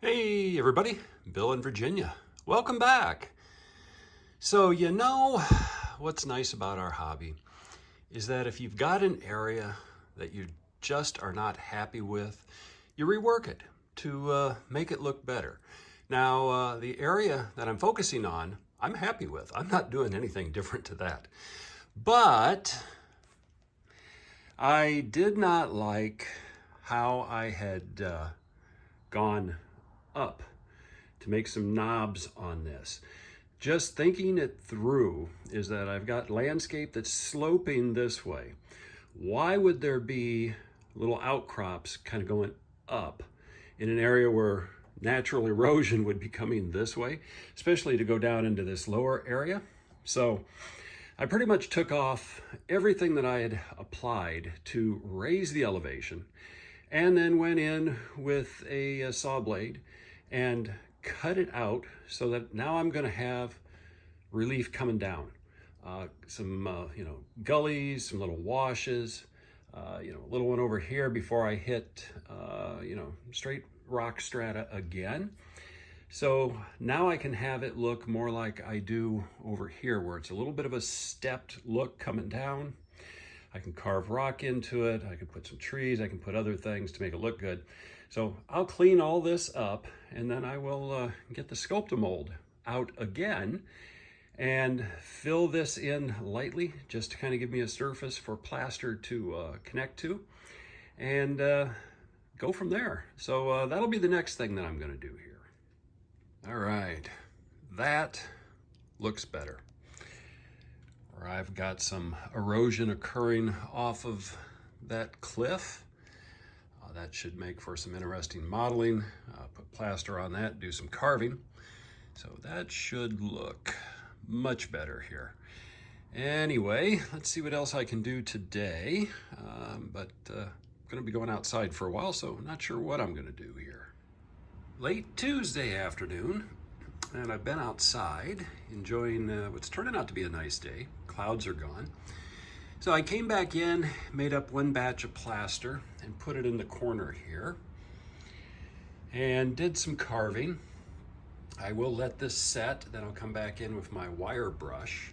Hey everybody, Bill in Virginia. Welcome back. So what's nice about our hobby is that if you've got an area that you just are not happy with, you rework it to make it look better. Now, the area that I'm focusing on, I'm happy with. I'm not doing anything different to that. But I did not like how I had gone up to make some knobs on this. Just thinking it through is that I've got landscape that's sloping this way. Why would there be little outcrops kind of going up in an area where natural erosion would be coming this way, especially to go down into this lower area? So I pretty much took off everything that I had applied to raise the elevation and then went in with a saw blade and cut it out so that now I'm going to have relief coming down. Some gullies, some little washes, a little one over here before I hit, straight rock strata again. So now I can have it look more like I do over here, where it's a little bit of a stepped look coming down. I can carve rock into it. I can put some trees. I can put other things to make it look good. So I'll clean all this up, and then I will get the Sculptamold out again and fill this in lightly just to kind of give me a surface for plaster to connect to, and go from there. So that'll be the next thing that I'm going to do here. All right, that looks better. Where I've got some erosion occurring off of that cliff. That should make for some interesting modeling. Put plaster on that, do some carving. So that should look much better here. Anyway, let's see what else I can do today. I'm gonna be going outside for a while, so I'm not sure what I'm gonna do here. Late Tuesday afternoon, and I've been outside enjoying what's turning out to be a nice day. Clouds are gone. So I came back in, made up one batch of plaster and put it in the corner here and did some carving. I will let this set, then I'll come back in with my wire brush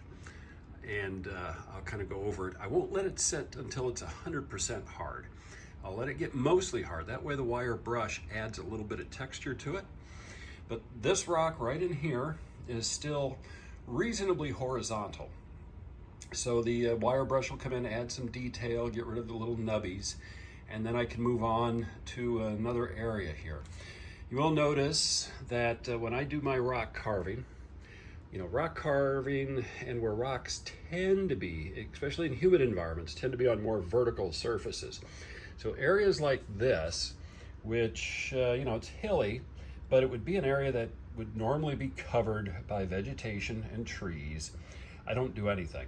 and I'll kind of go over it. I won't let it set until it's 100% hard. I'll let it get mostly hard. That way the wire brush adds a little bit of texture to it. But this rock right in here is still reasonably horizontal. So the wire brush will come in, add some detail, get rid of the little nubbies, and then I can move on to another area here. You will notice that when I do my rock carving and where rocks tend to be, especially in humid environments, tend to be on more vertical surfaces. So areas like this, which, it's hilly, but it would be an area that would normally be covered by vegetation and trees. I don't do anything.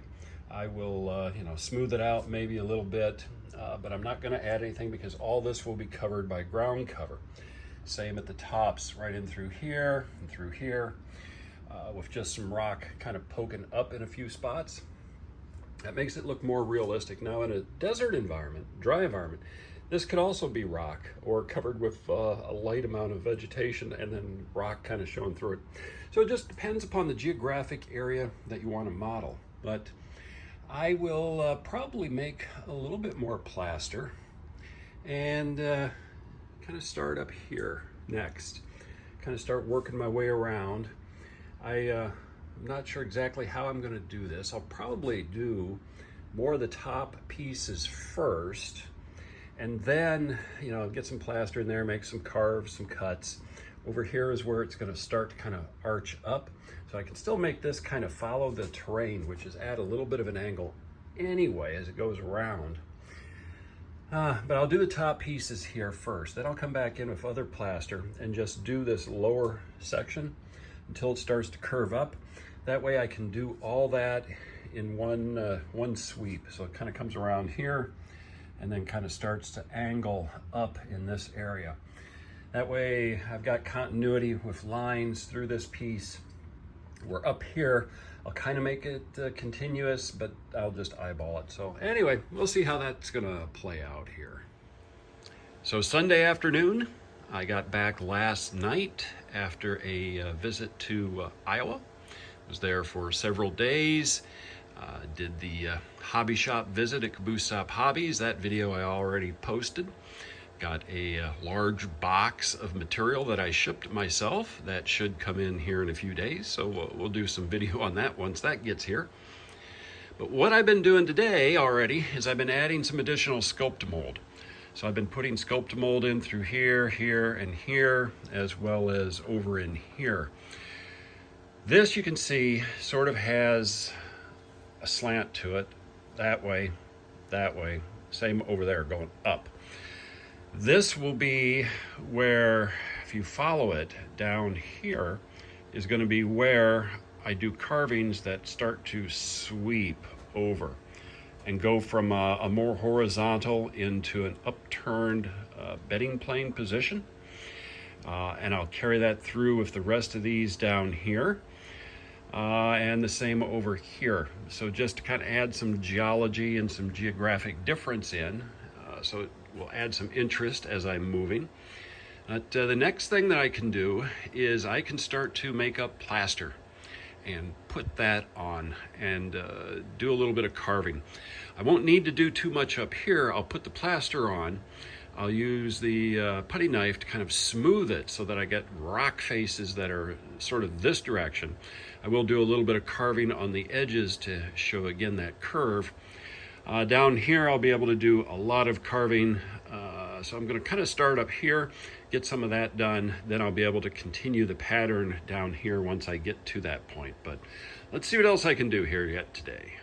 I will, smooth it out maybe a little bit, but I'm not going to add anything because all this will be covered by ground cover. Same at the tops, right in through here and through here, with just some rock kind of poking up in a few spots. That makes it look more realistic. Now in a desert environment, dry environment, this could also be rock or covered with a light amount of vegetation and then rock kind of showing through it. So it just depends upon the geographic area that you want to model. But I will probably make a little bit more plaster and kind of start up here next. Kind of start working my way around. I'm not sure exactly how I'm going to do this. I'll probably do more of the top pieces first, and then, get some plaster in there, make some carves, some cuts. Over here is where it's going to start to kind of arch up. So I can still make this kind of follow the terrain, which is at a little bit of an angle anyway as it goes around. But I'll do the top pieces here first. Then I'll come back in with other plaster and just do this lower section until it starts to curve up. That way I can do all that in one sweep. So it kind of comes around here and then kind of starts to angle up in this area. That way I've got continuity with lines through this piece. We're up here, I'll kind of make it continuous, but I'll just eyeball it. So anyway, we'll see how that's gonna play out here. So Sunday afternoon, I got back last night after a visit to Iowa. Was there for several days. Did the hobby shop visit at Caboose Stop Hobbies. That video I already posted. Got a large box of material that I shipped myself. That should come in here in a few days, so we'll do some video on that once that gets here. But what I've been doing today already is I've been adding some additional Sculpt-A-Mold. So I've been putting Sculpt-A-Mold in through here, here, and here, as well as over in here. This, you can see, sort of has a slant to it, that way, same over there, going up. This will be where, if you follow it down here, is going to be where I do carvings that start to sweep over and go from a more horizontal into an upturned bedding plane position. And I'll carry that through with the rest of these down here. And the same over here. So just to kind of add some geology and some geographic difference in, so it will add some interest as I'm moving. But the next thing that I can do is I can start to make up plaster and put that on and do a little bit of carving. I won't need to do too much up here. I'll put the plaster on. I'll use the putty knife to kind of smooth it so that I get rock faces that are sort of this direction. I will do a little bit of carving on the edges to show again that curve. Down here I'll be able to do a lot of carving. So I'm going to kind of start up here, get some of that done, then I'll be able to continue the pattern down here once I get to that point. But let's see what else I can do here yet today.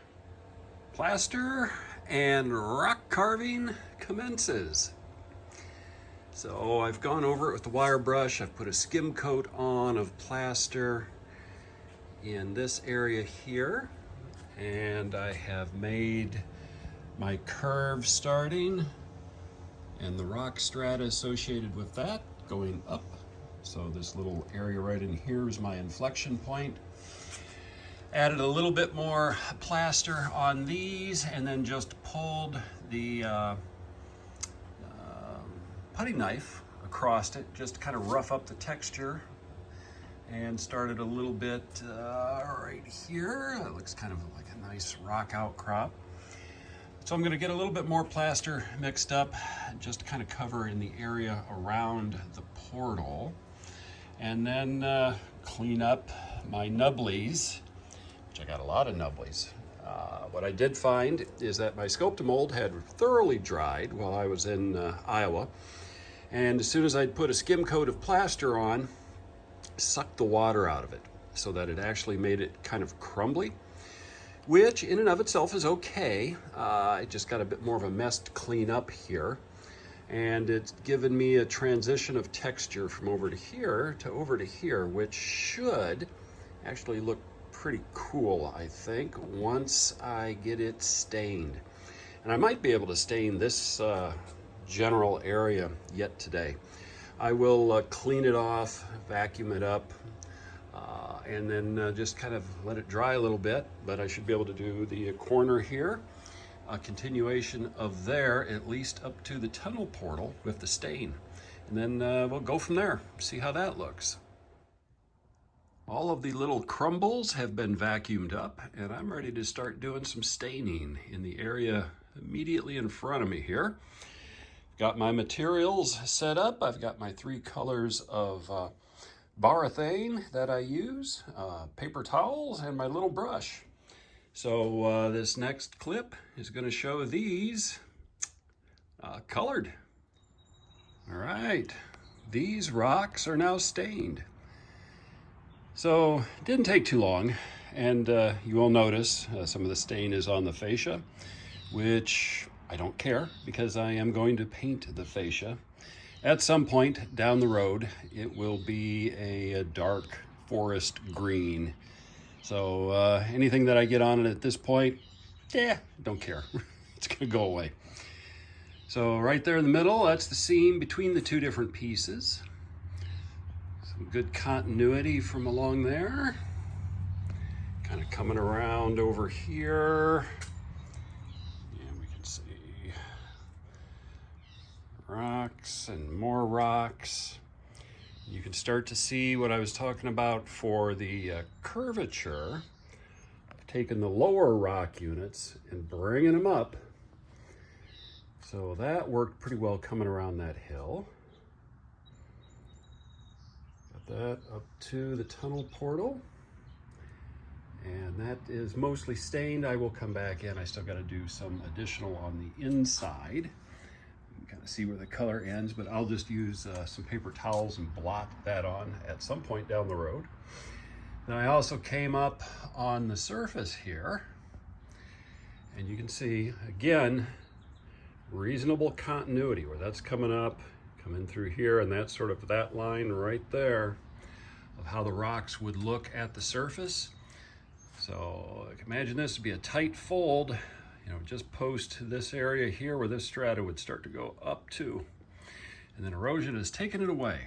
Plaster and rock carving commences. So I've gone over it with the wire brush. I've put a skim coat on of plaster in this area here, and I have made my curve starting and the rock strata associated with that going up. So this little area right in here is my inflection point. Added a little bit more plaster on these and then just pulled the putty knife across it just to kind of rough up the texture, and started a little bit right here. It looks kind of like a nice rock outcrop. So I'm going to get a little bit more plaster mixed up just to kind of cover in the area around the portal, and then clean up my nubblies, which I got a lot of nubblies. What I did find is that my Sculpt-A-Mold had thoroughly dried while I was in Iowa, and as soon as I'd put a skim coat of plaster on, sucked the water out of it so that it actually made it kind of crumbly, which in and of itself is okay. I just got a bit more of a mess to clean up here, and it's given me a transition of texture from over to here, which should actually look pretty cool, I think, once I get it stained. And I might be able to stain this general area yet today. I will clean it off, vacuum it up, and then just kind of let it dry a little bit. But I should be able to do the corner here, a continuation of there, at least up to the tunnel portal with the stain. And then we'll go from there, see how that looks. All of the little crumbles have been vacuumed up, and I'm ready to start doing some staining in the area immediately in front of me here. Got my materials set up. I've got my 3 colors of Barathane that I use, paper towels, and my little brush. So this next clip is going to show these colored. All right, these rocks are now stained. So it didn't take too long, and you will notice some of the stain is on the fascia, which I don't care because I am going to paint the fascia. At some point down the road, it will be a dark forest green. So anything that I get on it at this point, don't care. It's gonna go away. So right there in the middle, that's the seam between the 2 different pieces. Some good continuity from along there. Kind of coming around over here. Rocks and more rocks. You can start to see what I was talking about for the curvature. I've taken the lower rock units and bringing them up. So that worked pretty well coming around that hill. Got that up to the tunnel portal. And that is mostly stained. I will come back in. I still got to do some additional on the inside. Kind of see where the color ends, but I'll just use some paper towels and blot that on at some point down the road. Then I also came up on the surface here, and you can see again reasonable continuity where that's coming up, coming through here, and that's sort of that line right there of how the rocks would look at the surface. So imagine this would be a tight fold, you know, just post this area here where this strata would start to go up to, and then erosion has taken it away.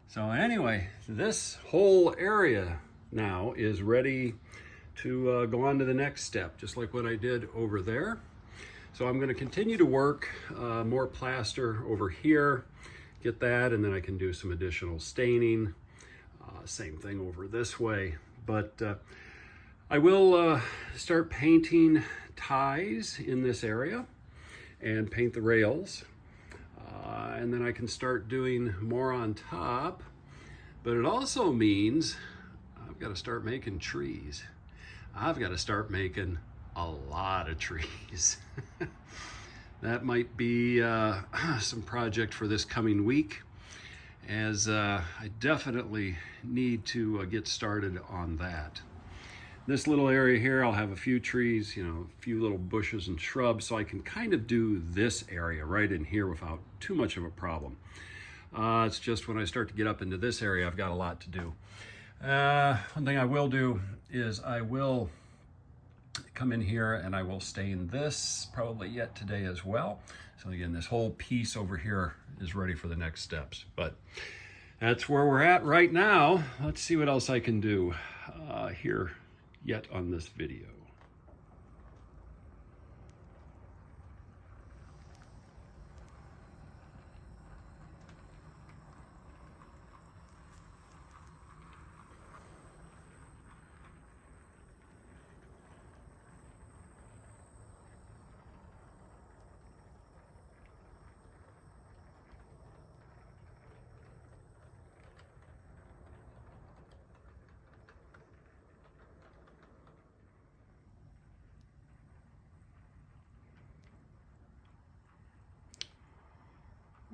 So anyway, this whole area now is ready to go on to the next step, just like what I did over there. So I'm going to continue to work more plaster over here, get that, and then I can do some additional staining. Same thing over this way, but I will start painting ties in this area and paint the rails, and then I can start doing more on top. But it also means I've got to start making trees. I've got to start making a lot of trees. That might be some project for this coming week, as I definitely need to get started on that. This little area here, I'll have a few trees, you know, a few little bushes and shrubs, so I can kind of do this area right in here without too much of a problem. It's just when I start to get up into this area, I've got a lot to do. One thing I will do is I will come in here and I will stain this probably yet today as well. So again, this whole piece over here is ready for the next steps. But that's where we're at right now. Let's see what else I can do here yet on this video.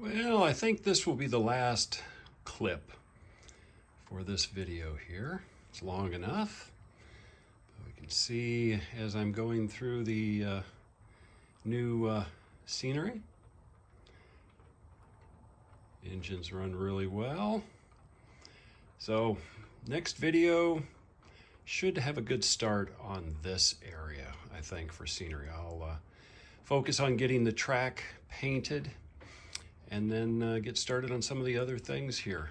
Well, I think this will be the last clip for this video here. It's long enough. But we can see as I'm going through the new scenery. Engines run really well. So next video should have a good start on this area, I think, for scenery. I'll focus on getting the track painted and then get started on some of the other things here.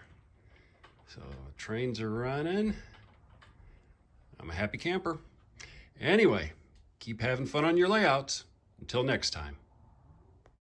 So trains are running. I'm a happy camper. Anyway, keep having fun on your layouts. Until next time.